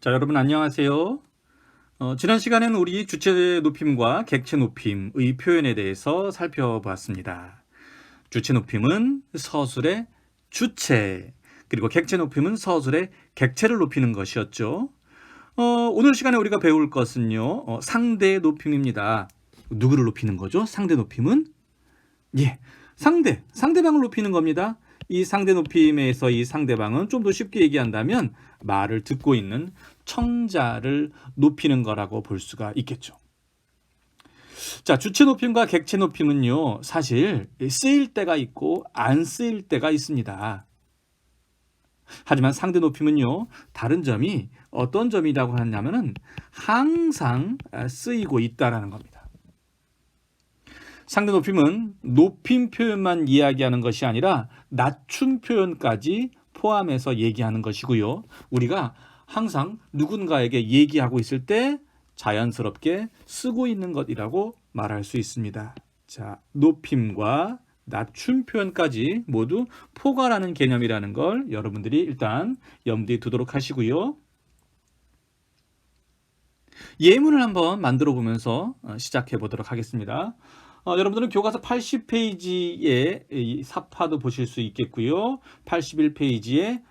자, 여러분 안녕하세요. 지난 시간에는 우리 주체 높임과 객체 높임의 표현에 대해서 살펴보았습니다. 주체 높임은 서술의 주체, 그리고 객체 높임은 서술의 객체를 높이는 것이었죠. 오늘 시간에 우리가 배울 것은요, 상대 높임입니다. 누구를 높이는 거죠? 상대 높임은? 예, 상대방을 높이는 겁니다. 이 상대 높임에서 이 상대방은 좀 더 쉽게 얘기한다면 말을 듣고 있는 청자를 높이는 거라고 볼 수가 있겠죠. 자, 주체 높임과 객체 높임은요, 사실 쓰일 때가 있고 안 쓰일 때가 있습니다. 하지만 상대 높임은요, 다른 점이 어떤 점이라고 하냐면은 항상 쓰이고 있다라는 겁니다. 상대 높임은 높임 표현만 이야기하는 것이 아니라 낮춤 표현까지 포함해서 얘기하는 것이고요. 우리가 항상 누군가에게 얘기하고 있을 때 자연스럽게 쓰고 있는 것이라고 말할 수 있습니다. 자, 높임과 낮춤 표현까지 모두 포괄하는 개념이라는 걸 여러분들이 일단 염두에 두도록 하시고요. 예문을 한번 만들어 보면서 시작해 보도록 하겠습니다. 여러분들은 교과서 80페이지에 이 사파도 보실 수 있겠고요. 81페이지에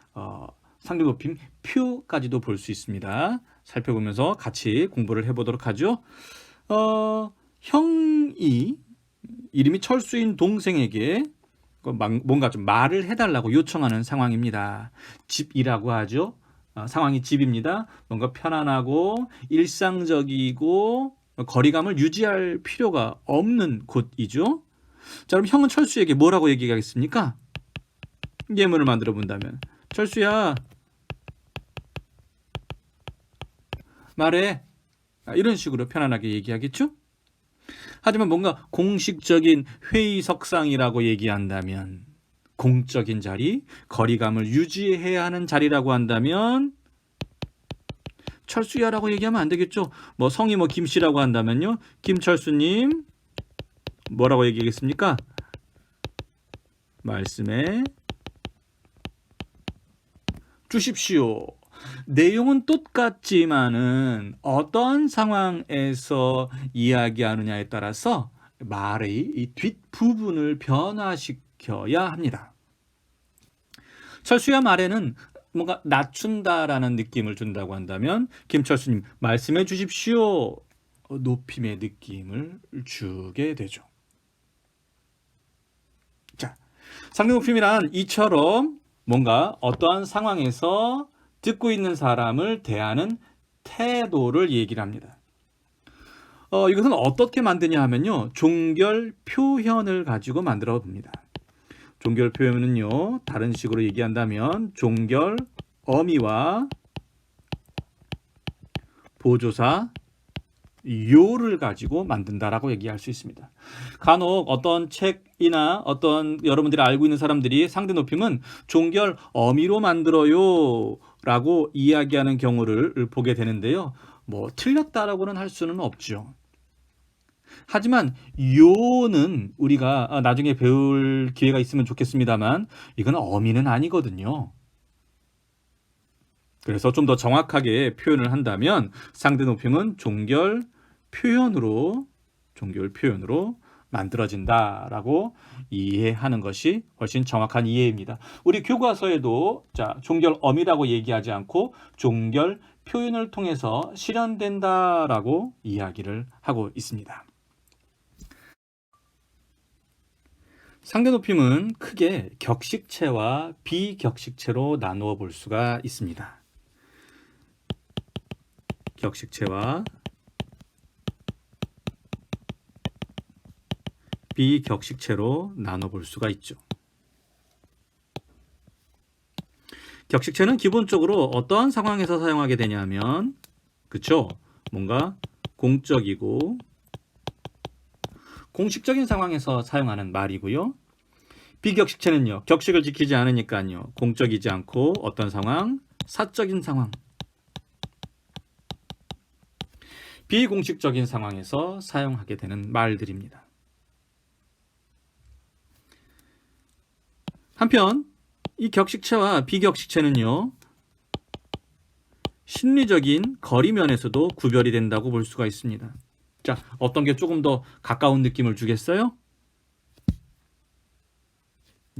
상대 높임 표까지도 볼 수 있습니다. 살펴보면서 같이 공부를 해보도록 하죠. 형이 이름이 철수인 동생에게 뭔가 좀 말을 해달라고 요청하는 상황입니다. 집이라고 하죠. 상황이 집입니다. 뭔가 편안하고 일상적이고 거리감을 유지할 필요가 없는 곳이죠. 자, 그럼 형은 철수에게 뭐라고 얘기하겠습니까? 예문을 만들어 본다면 철수야, 말해. 이런 식으로 편안하게 얘기하겠죠? 하지만 뭔가 공식적인 회의석상이라고 얘기한다면, 공적인 자리, 거리감을 유지해야 하는 자리라고 한다면 철수야라고 얘기하면 안 되겠죠. 뭐 성이 김씨라고 한다면요, 김철수님 뭐라고 얘기하겠습니까? 말씀해 주십시오. 내용은 똑같지만은 어떤 상황에서 이야기하느냐에 따라서 말의 이 뒷부분을 변화시켜야 합니다. 철수야 말에는 뭔가 낮춘다라는 느낌을 준다고 한다면 김철수님 말씀해 주십시오. 높임의 느낌을 주게 되죠. 자, 상대 높임이란 이처럼 뭔가 어떠한 상황에서 듣고 있는 사람을 대하는 태도를 얘기를 합니다. 이것은 어떻게 만드냐 하면요, 종결 표현을 가지고 만들어 봅니다. 종결 표현은요, 다른 식으로 얘기한다면 종결 어미와 보조사 요를 가지고 만든다라고 얘기할 수 있습니다. 간혹 어떤 책이나 어떤 여러분들이 알고 있는 사람들이 상대 높임은 종결 어미로 만들어요 라고 이야기하는 경우를 보게 되는데요. 뭐 틀렸다라고는 할 수는 없죠. 하지만 요는 우리가 나중에 배울 기회가 있으면 좋겠습니다만 이건 어미는 아니거든요. 그래서 좀 더 정확하게 표현을 한다면 상대 높임은 종결 표현으로 만들어진다라고 이해하는 것이 훨씬 정확한 이해입니다. 우리 교과서에도 자, 종결 어미라고 얘기하지 않고 종결 표현을 통해서 실현된다라고 이야기를 하고 있습니다. 상대 높임은 크게 격식체와 비격식체로 나누어 볼 수가 있습니다. 격식체와 비격식체로 나눠볼 수가 있죠. 격식체는 기본적으로 어떠한 상황에서 사용하게 되냐면, 그쵸? 뭔가 공적이고 공식적인 상황에서 사용하는 말이고요. 비격식체는요, 격식을 지키지 않으니까요, 공적이지 않고 어떤 상황, 사적인 상황, 비공식적인 상황에서 사용하게 되는 말들입니다. 한편 이 격식체와 비격식체는요, 심리적인 거리면에서도 구별이 된다고 볼 수가 있습니다. 자, 어떤 게 조금 더 가까운 느낌을 주겠어요?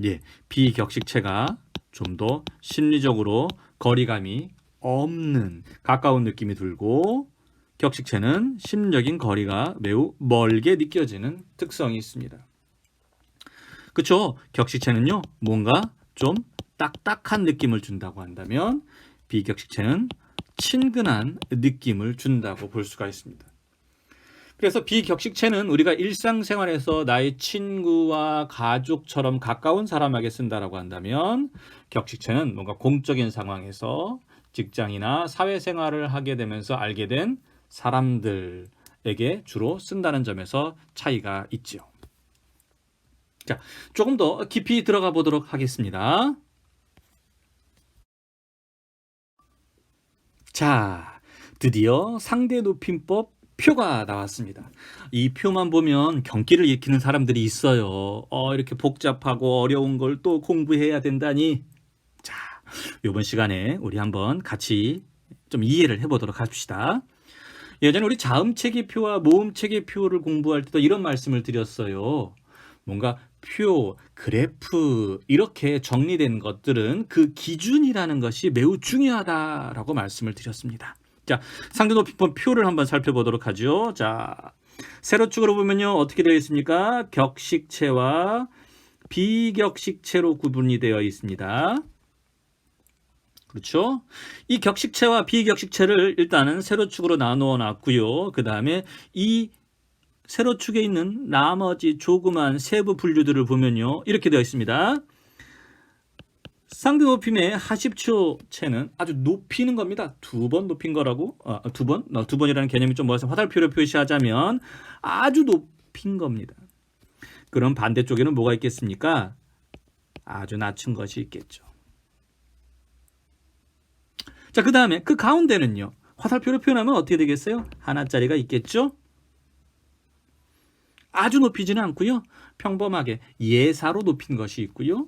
예, 비격식체가 좀 더 심리적으로 거리감이 없는 가까운 느낌이 들고, 격식체는 심리적인 거리가 매우 멀게 느껴지는 특성이 있습니다. 그쵸? 격식체는요, 뭔가 좀 딱딱한 느낌을 준다고 한다면, 비격식체는 친근한 느낌을 준다고 볼 수가 있습니다. 그래서 비격식체는 우리가 일상생활에서 나의 친구와 가족처럼 가까운 사람에게 쓴다라고 한다면, 격식체는 뭔가 공적인 상황에서 직장이나 사회생활을 하게 되면서 알게 된 사람들에게 주로 쓴다는 점에서 차이가 있죠. 자, 조금 더 깊이 들어가 보도록 하겠습니다. 자, 드디어 상대 높임법 표가 나왔습니다. 이 표만 보면 경기를 일으키는 사람들이 있어요. 이렇게 복잡하고 어려운 걸 또 공부해야 된다니. 자, 이번 시간에 우리 한번 같이 좀 이해를 해보도록 합시다. 예전에 우리 자음체계표와 모음체계표를 공부할 때도 이런 말씀을 드렸어요. 뭔가 표, 그래프 이렇게 정리된 것들은 그 기준이라는 것이 매우 중요하다라고 말씀을 드렸습니다. 자, 상대 높임법 표를 한번 살펴보도록 하죠. 자, 세로축으로 보면요, 어떻게 되어 있습니까? 격식체와 비격식체로 구분이 되어 있습니다. 그렇죠? 이 격식체와 비격식체를 일단은 세로축으로 나누어 놨고요. 그 다음에 이 세로축에 있는 나머지 조그만 세부 분류들을 보면요, 이렇게 되어 있습니다. 상대 높임의 하십초체는 아주 높이는 겁니다. 두 번 높인 거라고, 두 번이라는 개념이 좀 뭐라서 화살표로 표시하자면 아주 높인 겁니다. 그럼 반대쪽에는 뭐가 있겠습니까? 아주 낮춘 것이 있겠죠. 자, 그 다음에 그 가운데는요, 화살표로 표현하면 어떻게 되겠어요? 하나짜리가 있겠죠? 아주 높이지는 않고요. 평범하게 예사로 높인 것이 있고요.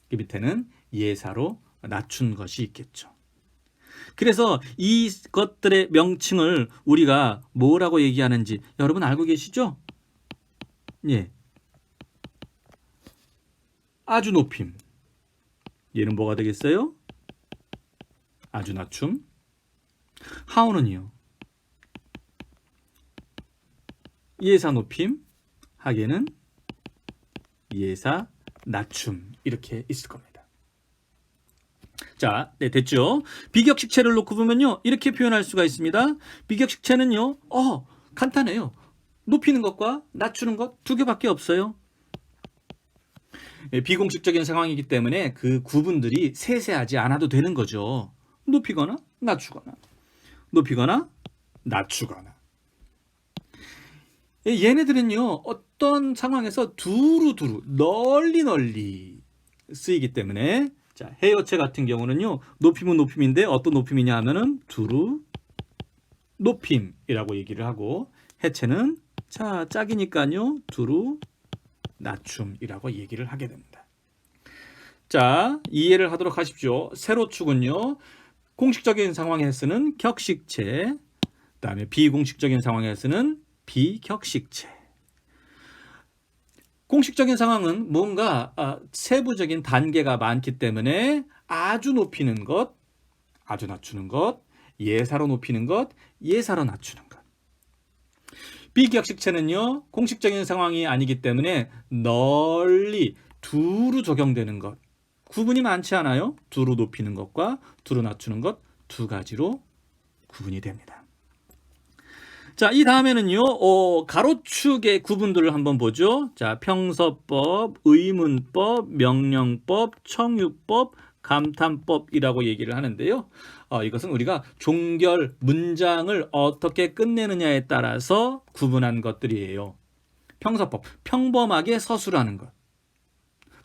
그 밑에는 예사로 낮춘 것이 있겠죠. 그래서 이것들의 명칭을 우리가 뭐라고 얘기하는지 여러분 알고 계시죠? 예. 아주 높임. 얘는 뭐가 되겠어요? 아주 낮춤. 하우는요, 예사 높임, 하계는 예사 낮춤, 이렇게 있을 겁니다. 자, 네, 됐죠? 비격식체를 놓고 보면요, 이렇게 표현할 수가 있습니다. 비격식체는요, 간단해요. 높이는 것과 낮추는 것 두 개밖에 없어요. 비공식적인 상황이기 때문에 그 구분들이 세세하지 않아도 되는 거죠. 높이거나 낮추거나, 높이거나 낮추거나. 얘네들은요, 어떤 상황에서 두루두루 널리 쓰이기 때문에, 자, 해여체 같은 경우는요, 높임은 높임인데 어떤 높임이냐 하면은 두루 높임이라고 얘기를 하고, 해체는 자, 짝이니까요, 두루 낮춤이라고 얘기를 하게 됩니다. 자, 이해를 하도록 하십시오. 세로축은요, 공식적인 상황에 쓰는 격식체, 그다음에 비공식적인 상황에 쓰는 비격식체. 공식적인 상황은 뭔가 세부적인 단계가 많기 때문에 아주 높이는 것, 아주 낮추는 것, 예사로 높이는 것, 예사로 낮추는 것. 비격식체는요, 공식적인 상황이 아니기 때문에 널리 두루 적용되는 것. 구분이 많지 않아요? 두루 높이는 것과 두루 낮추는 것 두 가지로 구분이 됩니다. 자, 이 다음에는요, 가로축의 구분들을 한번 보죠. 자, 평서법, 의문법, 명령법, 청유법, 감탄법이라고 얘기를 하는데요. 이것은 우리가 종결, 문장을 어떻게 끝내느냐에 따라서 구분한 것들이에요. 평서법, 평범하게 서술하는 것.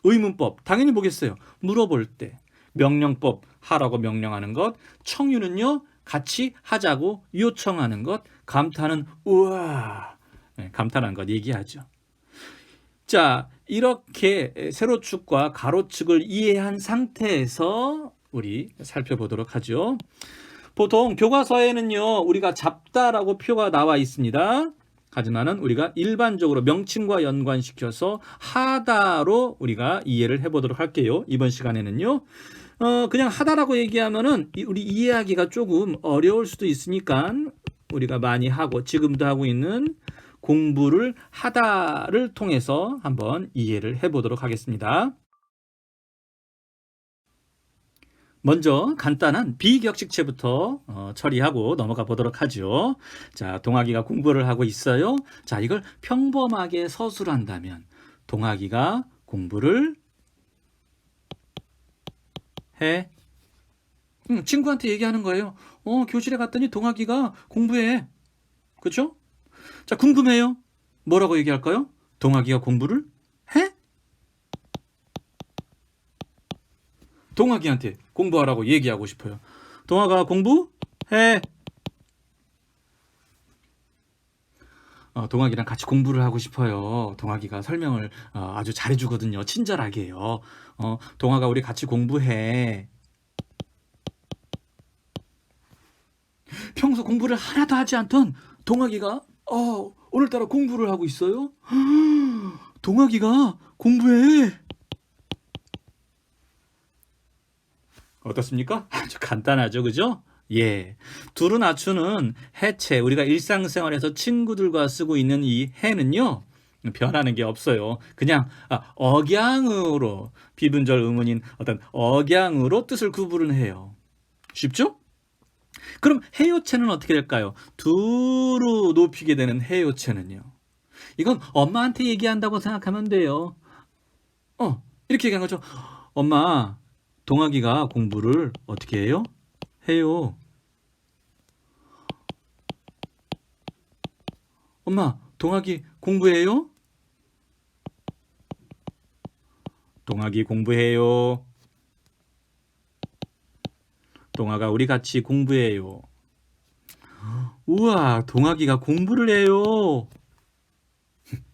의문법, 당연히 뭐겠어요? 물어볼 때. 명령법, 하라고 명령하는 것. 청유는요, 같이 하자고 요청하는 것. 감탄은 우와, 감탄한 것 얘기하죠. 자, 이렇게 세로축과 가로축을 이해한 상태에서 우리 살펴보도록 하죠. 보통 교과서에는요, 우리가 잡다라고 표가 나와 있습니다. 하지만은 우리가 일반적으로 명칭과 연관시켜서 하다로 우리가 이해를 해보도록 할게요. 이번 시간에는요. 그냥 하다라고 얘기하면은 우리 이해하기가 조금 어려울 수도 있으니까 우리가 많이 하고 지금도 하고 있는 공부를 하다를 통해서 한번 이해를 해보도록 하겠습니다. 먼저 간단한 비격식체부터 처리하고 넘어가 보도록 하죠. 자, 동학이가 공부를 하고 있어요. 자, 이걸 평범하게 서술한다면 동학이가 공부를 해. 친구한테 얘기하는 거예요. 교실에 갔더니 동학이가 공부해. 그렇죠? 자, 궁금해요. 뭐라고 얘기할까요? 동학이가 공부를 해? 동학이한테 공부하라고 얘기하고 싶어요. 동학아, 공부해. 동학이랑 같이 공부를 하고 싶어요. 동학이가 설명을 아주 잘해주거든요. 친절하게요. 동학아, 우리 같이 공부해. 평소 공부를 하나도 하지 않던 동학이가 오늘따라 공부를 하고 있어요. 동학이가 공부해. 어떻습니까? 아주 간단하죠, 그죠? 예. 두루 낮추는 해체, 우리가 일상생활에서 친구들과 쓰고 있는 이 해는요, 변하는 게 없어요. 그냥 억양으로, 비분절 의문인 어떤 억양으로 뜻을 구분을 해요. 쉽죠? 그럼 해요체는 어떻게 될까요? 두루 높이게 되는 해요체는요. 이건 엄마한테 얘기한다고 생각하면 돼요. 이렇게 얘기한 거죠. 엄마, 동학이가 공부를 어떻게 해요? 해요. 엄마, 동학이 공부해요? 동학이 공부해요. 동학아, 우리 같이 공부해요. 우와, 동학이가 공부를 해요.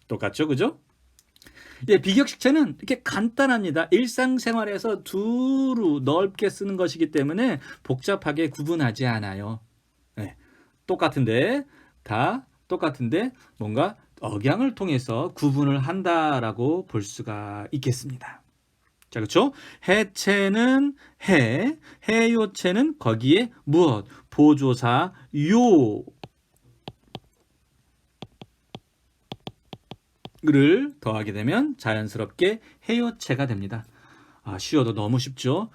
똑같죠, 그죠? 예, 비격식체는 이렇게 간단합니다. 일상생활에서 두루 넓게 쓰는 것이기 때문에 복잡하게 구분하지 않아요. 네, 다 똑같은데 뭔가 억양을 통해서 구분을 한다라고 볼 수가 있겠습니다. 자, 그렇죠? 해체는 해요체는 거기에 무엇? 보조사 요를 더하게 되면 자연스럽게 해요체가 됩니다. 쉬워도 너무 쉽죠?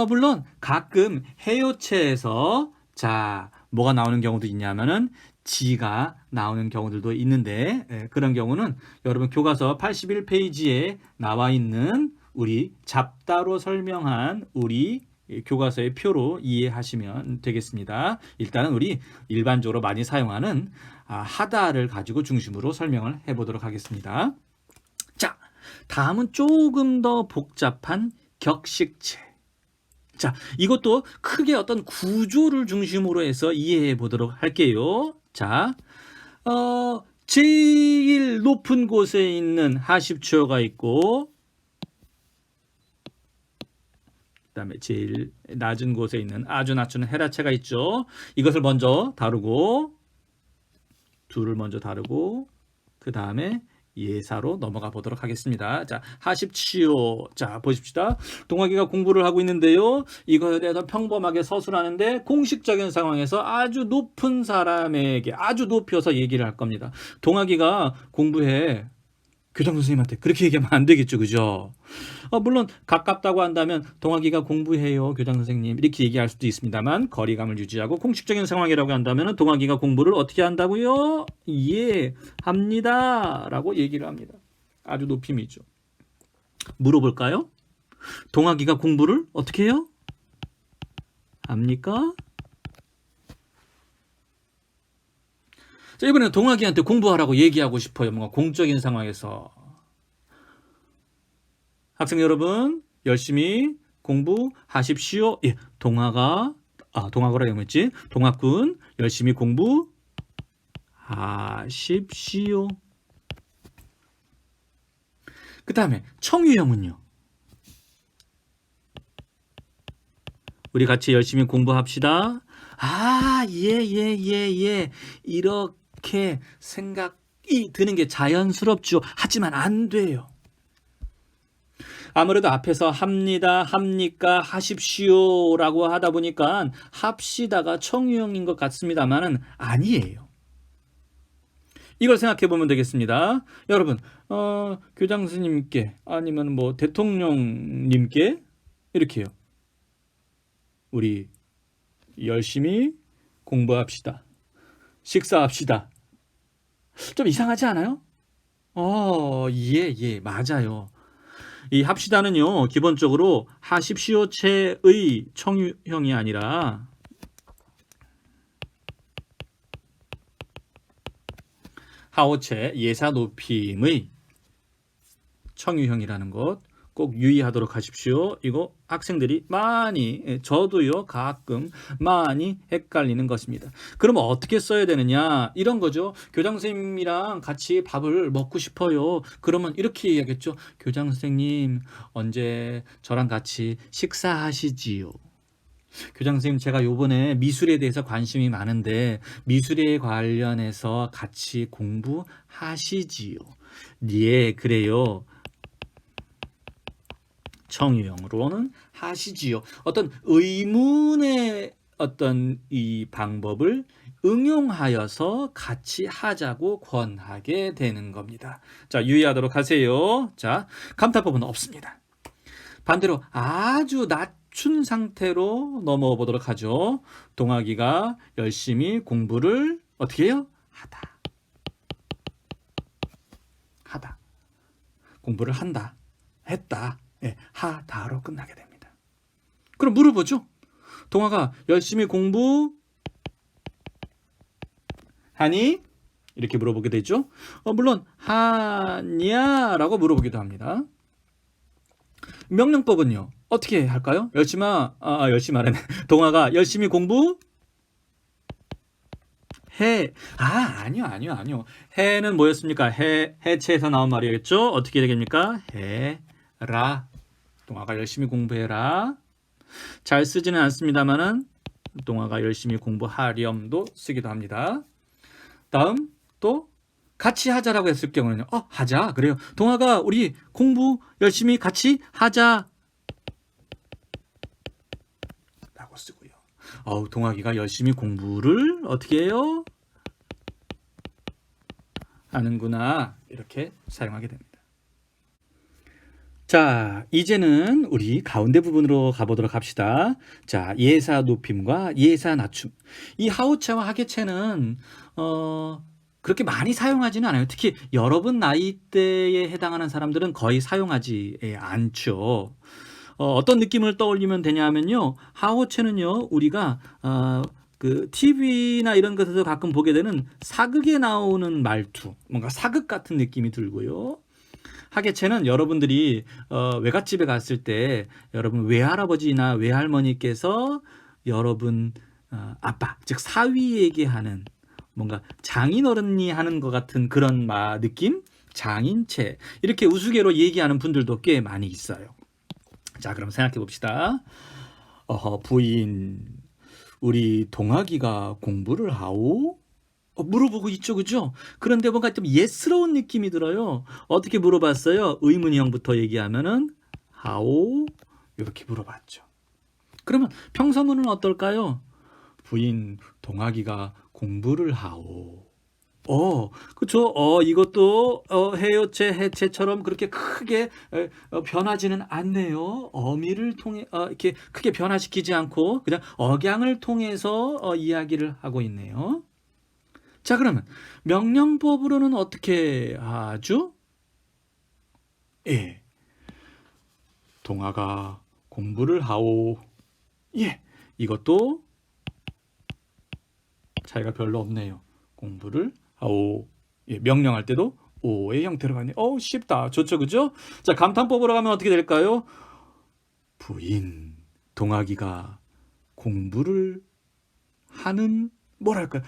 물론 가끔 해요체에서 자, 뭐가 나오는 경우도 있냐면은 지가 나오는 경우들도 있는데 그런 경우는 여러분 교과서 81페이지에 나와 있는 우리 잡다로 설명한 우리 교과서의 표로 이해하시면 되겠습니다. 일단은 우리 일반적으로 많이 사용하는 하다를 가지고 중심으로 설명을 해보도록 하겠습니다. 자, 다음은 조금 더 복잡한 격식체. 자, 이것도 크게 어떤 구조를 중심으로 해서 이해해 보도록 할게요. 자, 제일 높은 곳에 있는 하십초가 있고 그다음에 제일 낮은 곳에 있는 아주 낮추는 헤라체가 있죠. 이것을 먼저 다루고 둘을 먼저 다루고 그 다음에 예사로 넘어가 보도록 하겠습니다. 자, 하십시오. 자, 보십시다. 동학이가 공부를 하고 있는데요. 이거에 대해서 평범하게 서술하는데 공식적인 상황에서 아주 높은 사람에게 아주 높여서 얘기를 할 겁니다. 동학이가 공부해. 교장 선생님한테 그렇게 얘기하면 안 되겠죠, 그죠? 물론 가깝다고 한다면 동학이가 공부해요, 교장 선생님 이렇게 얘기할 수도 있습니다만 거리감을 유지하고 공식적인 상황이라고 한다면 동학이가 공부를 어떻게 한다고요? 예, 합니다 라고 얘기를 합니다. 아주 높임이죠. 물어볼까요? 동학이가 공부를 어떻게 해요? 합니까? 자, 이번에는 동학이한테 공부하라고 얘기하고 싶어요. 뭔가 공적인 상황에서. 학생 여러분, 열심히 공부하십시오. 예, 동학아라고 했지? 동학군, 열심히 공부하십시오. 그 다음에 청유형은요? 우리 같이 열심히 공부합시다. 아, 예. 이렇게 생각이 드는 게 자연스럽죠. 하지만 안 돼요. 아무래도 앞에서 합니다, 합니까, 하십시오라고 하다 보니까 합시다가 청유형인 것 같습니다만은 아니에요. 이걸 생각해 보면 되겠습니다. 여러분, 교장 선생님께 아니면 뭐 대통령님께 이렇게요. 우리 열심히 공부합시다. 식사합시다. 좀 이상하지 않아요? 예, 맞아요. 이 합시다는요, 기본적으로 하십시오체의 청유형이 아니라 하오체 예사 높임의 청유형이라는 것 꼭 유의하도록 하십시오. 이거 학생들이 많이, 저도요 가끔 많이 헷갈리는 것입니다. 그러면 어떻게 써야 되느냐, 이런 거죠. 교장 선생님이랑 같이 밥을 먹고 싶어요. 그러면 이렇게 얘기하겠죠. 교장 선생님, 언제 저랑 같이 식사하시지요? 교장 선생님, 제가 요번에 미술에 대해서 관심이 많은데 미술에 관련해서 같이 공부하시지요? 예, 그래요. 청유형으로는 하시지요. 어떤 의문의 어떤 이 방법을 응용하여서 같이 하자고 권하게 되는 겁니다. 자, 유의하도록 하세요. 자, 감탄법은 없습니다. 반대로 아주 낮춘 상태로 넘어가 보도록 하죠. 동학이가 열심히 공부를 어떻게 해요? 하다. 공부를 한다. 했다. 예, 하다로 끝나게 됩니다. 그럼 물어보죠. 동학아, 열심히 공부하니? 이렇게 물어보게 되죠. 물론 하냐 라고 물어보기도 합니다. 명령법은요, 어떻게 할까요? 열심히 하네. 동학아, 열심히 공부 해. 아니요. 해는 뭐였습니까? 해체에서 나온 말이겠죠? 어떻게 되겠습니까? 해라. 동아가 열심히 공부해라. 잘 쓰지는 않습니다만은 동아가 열심히 공부하렴도 쓰기도 합니다. 다음 또 같이 하자라고 했을 경우는요. 하자. 그래요. 동아가 우리 공부 열심히 같이 하자. 라고 쓰고요. 동아기가 열심히 공부를 어떻게 해요? 하는구나. 이렇게 사용하게 됩니다. 자, 이제는 우리 가운데 부분으로 가보도록 합시다. 자, 예사 높임과 예사 낮춤. 이 하오체와 하계체는 그렇게 많이 사용하지는 않아요. 특히 여러분 나이대에 해당하는 사람들은 거의 사용하지 않죠. 어떤 느낌을 떠올리면 되냐면요. 하오체는요, 우리가 그 TV나 이런 것에서 가끔 보게 되는 사극에 나오는 말투, 뭔가 사극 같은 느낌이 들고요. 하계체는 여러분들이 외갓집에 갔을 때 여러분 외할아버지나 외할머니께서 여러분 아빠, 즉 사위에게 하는 뭔가 장인어른이 하는 것 같은 그런 느낌? 장인체. 이렇게 우스개로 얘기하는 분들도 꽤 많이 있어요. 자, 그럼 생각해 봅시다. 부인, 우리 동학이가 공부를 하오? 물어보고 있죠, 그죠? 그런데 뭔가 좀 예스러운 느낌이 들어요. 어떻게 물어봤어요? 의문형부터 얘기하면은 하오? 이렇게 물어봤죠. 그러면 평서문은 어떨까요? 부인, 동학이가 공부를 하오. 그쵸? 이것도 해요체, 해체처럼 그렇게 크게 변하지는 않네요. 어미를 통해 이렇게 크게 변화시키지 않고 그냥 억양을 통해서 이야기를 하고 있네요. 자, 그러면 명령법으로는 어떻게 하죠? 예. 동아가 공부를 하오. 예. 이것도 차이가 별로 없네요. 공부를 하오. 예, 명령할 때도 오의 형태로 가네. 쉽다. 좋죠, 그죠? 자, 감탄법으로 가면 어떻게 될까요? 부인, 동아기가 공부를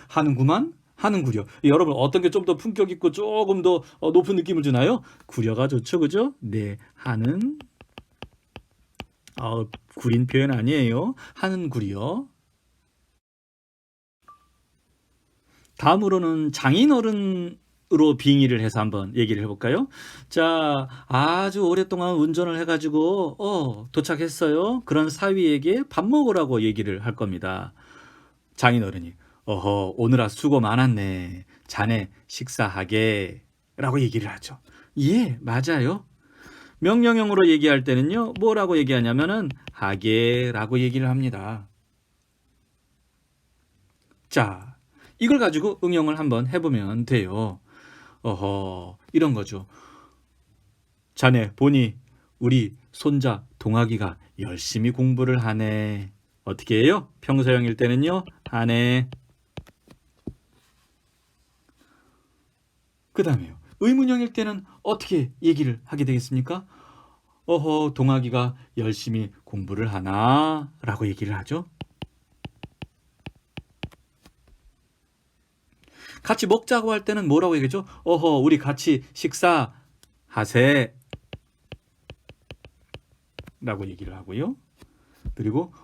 하는구만? 하는구려. 여러분, 어떤 게 좀 더 품격 있고 조금 더 높은 느낌을 주나요? 구려가 좋죠, 그죠? 네, 하는 구린 표현 아니에요. 하는 구리요. 다음으로는 장인어른으로 빙의를 해서 한번 얘기를 해볼까요? 자, 아주 오랫동안 운전을 해가지고 도착했어요. 그런 사위에게 밥 먹으라고 얘기를 할 겁니다. 장인어른이 어허 오늘아 수고 많았네. 자네 식사하게 라고 얘기를 하죠. 예, 맞아요. 명령형으로 얘기할 때는요, 뭐라고 얘기하냐면은 하게 라고 얘기를 합니다. 자, 이걸 가지고 응용을 한번 해보면 돼요. 이런 거죠. 자네 보니 우리 손자 동학이가 열심히 공부를 하네. 어떻게 해요? 평소형일 때는요, 하네. 그 다음에요. 의문형일 때는 어떻게 얘기를 하게 되겠습니까? 동학이가 열심히 공부를 하나? 라고 얘기를 하죠. 같이 먹자고 할 때는 뭐라고 얘기하죠? 우리 같이 식사하세. 라고 얘기를 하고요. 그리고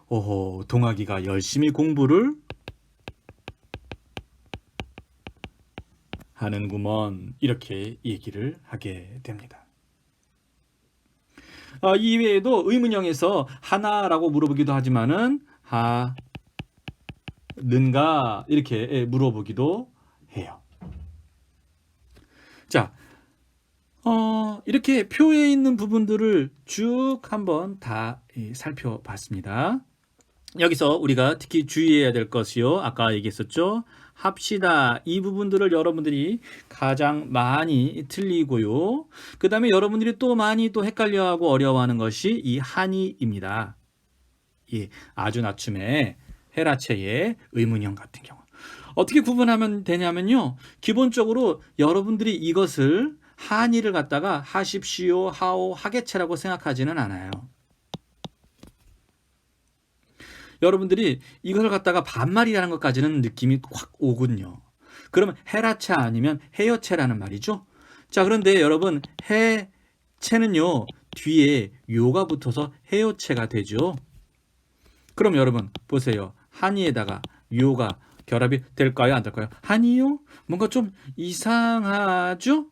동학이가 열심히 공부를 하는구먼. 이렇게 얘기를 하게 됩니다. 이외에도 의문형에서 하나라고 물어보기도 하지만은 하는가 이렇게 물어보기도 해요. 자, 이렇게 표에 있는 부분들을 쭉 한번 다 살펴봤습니다. 여기서 우리가 특히 주의해야 될 것이요. 아까 얘기했었죠. 합시다. 이 부분들을 여러분들이 가장 많이 틀리고요. 그 다음에 여러분들이 또 많이 또 헷갈려하고 어려워하는 것이 이 한이입니다. 예, 아주 낮춤의 헤라체의 의문형 같은 경우. 어떻게 구분하면 되냐면요. 기본적으로 여러분들이 이것을 한이를 갖다가 하십시오, 하오, 하게체라고 생각하지는 않아요. 여러분들이 이걸 갖다가 반말이라는 것까지는 느낌이 확 오군요. 그러면 헤라체 아니면 헤여체라는 말이죠. 자, 그런데 여러분 해체는요 뒤에 요가 붙어서 헤여체가 되죠. 그럼 여러분 보세요. 한이에다가 요가 결합이 될까요? 안 될까요? 한이요? 뭔가 좀 이상하죠?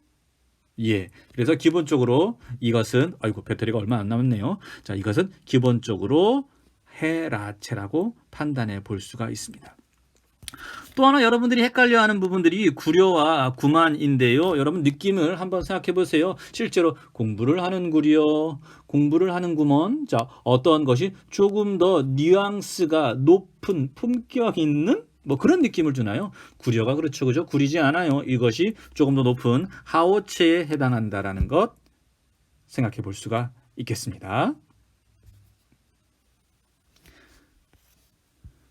예. 그래서 기본적으로 이것은 아이고 배터리가 얼마 안 남았네요. 자, 이것은 기본적으로 헤라체라고 판단해 볼 수가 있습니다. 또 하나 여러분들이 헷갈려하는 부분들이 구려와 구만인데요. 여러분 느낌을 한번 생각해 보세요. 실제로 공부를 하는 구려, 공부를 하는 구먼. 자, 어떠한 것이 조금 더 뉘앙스가 높은 품격 있는 뭐 그런 느낌을 주나요? 구려가 그렇죠, 그죠? 구리지 않아요. 이것이 조금 더 높은 하오체에 해당한다라는 것 생각해 볼 수가 있겠습니다.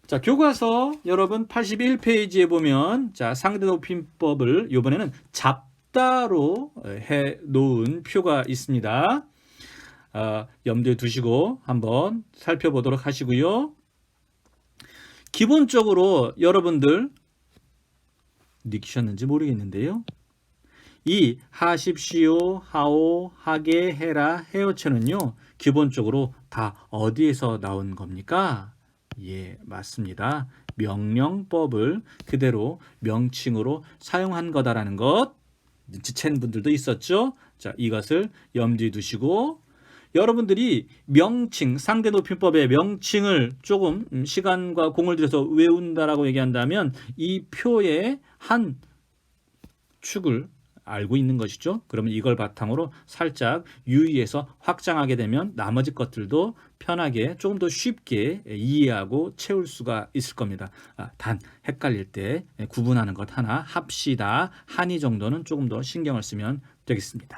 자, 교과서 여러분 81페이지에 보면 자, 상대 높임법을 이번에는 잡다로 해 놓은 표가 있습니다. 염두에 두시고 한번 살펴보도록 하시고요. 기본적으로 여러분들 느끼셨는지 모르겠는데요. 이 하십시오, 하오, 하게, 해라, 헤어체는요. 기본적으로 다 어디에서 나온 겁니까? 예, 맞습니다. 명령법을 그대로 명칭으로 사용한 거다라는 것 눈치챈 분들도 있었죠. 자, 이것을 염두에 두시고 여러분들이 명칭, 상대 높임법의 명칭을 조금 시간과 공을 들여서 외운다라고 얘기한다면 이 표의 한 축을 알고 있는 것이죠. 그러면 이걸 바탕으로 살짝 유의해서 확장하게 되면 나머지 것들도 편하게 조금 더 쉽게 이해하고 채울 수가 있을 겁니다. 단 헷갈릴 때 구분하는 것 하나 합시다, 한이 정도는 조금 더 신경을 쓰면 되겠습니다.